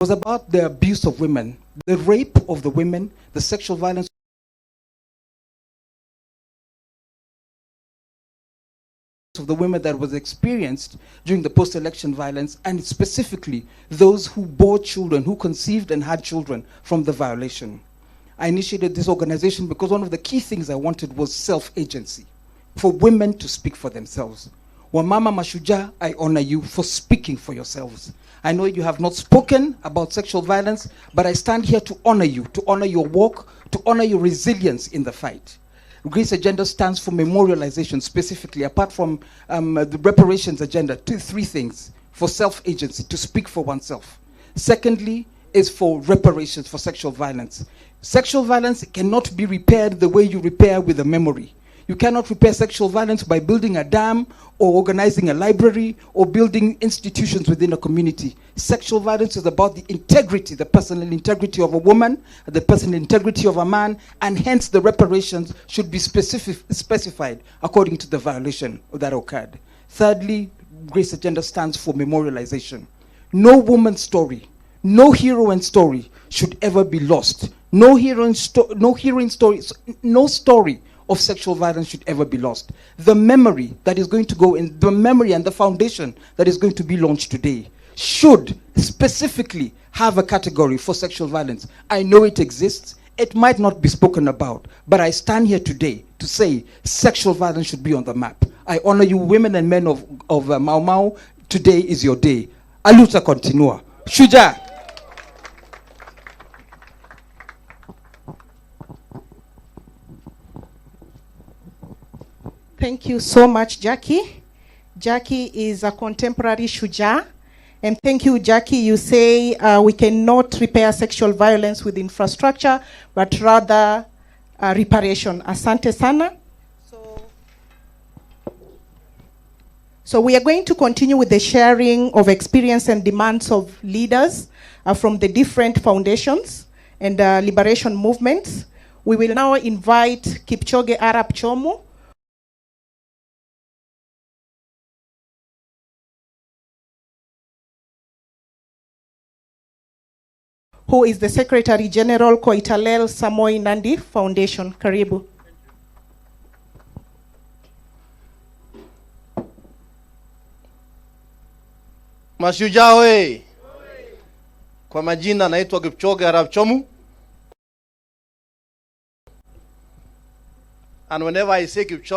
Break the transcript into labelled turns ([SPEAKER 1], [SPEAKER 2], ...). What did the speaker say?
[SPEAKER 1] was about the abuse of women, the rape of the women, the sexual violence of the women that was experienced during the post-election violence, and specifically those who bore children, who conceived and had children from the violation. I initiated this organization because one of the key things I wanted was self-agency, for women to speak for themselves. Wamama Mashujaa, I honor you for speaking for yourselves. I know you have not spoken about sexual violence, but I stand here to honor you, to honor your work, to honor your resilience in the fight. Grace Agenda stands for memorialization specifically, apart from the reparations agenda, three things: for self-agency, to speak for oneself. Secondly, is for reparations for sexual violence. Sexual violence cannot be repaired the way you repair with a memory. You cannot repair sexual violence by building a dam or organizing a library or building institutions within a community. Sexual violence is about the integrity, the personal integrity of a woman, the personal integrity of a man, and hence the reparations should be specified according to the violation that occurred. Thirdly, Grace Agenda stands for memorialization. No woman's story, no heroine story should ever be lost. No story of sexual violence should ever be lost. The memory that is going to go in, the memory and the foundation that is going to be launched today should specifically have a category for sexual violence. I know it exists. It might not be spoken about, but I stand here today to say sexual violence should be on the map. I honor you, women and men of Mau Mau. Today is your day. A luta continua. Shujaa.
[SPEAKER 2] Thank you so much, Jackie. Jackie is a contemporary Shujaa. And thank you, Jackie. You say we cannot repair sexual violence with infrastructure, but rather reparation. Asante sana. So we are going to continue with the sharing of experience and demands of leaders from the different foundations and liberation movements. We will now invite Kipchoge Arap Chomu, who is the Secretary General Koitalel Samoi Nandi Foundation. Karibu.
[SPEAKER 3] Mashujaa we. Kwa majina naitwa Kipchoge Arap Chomu. And whenever I say Kipchoge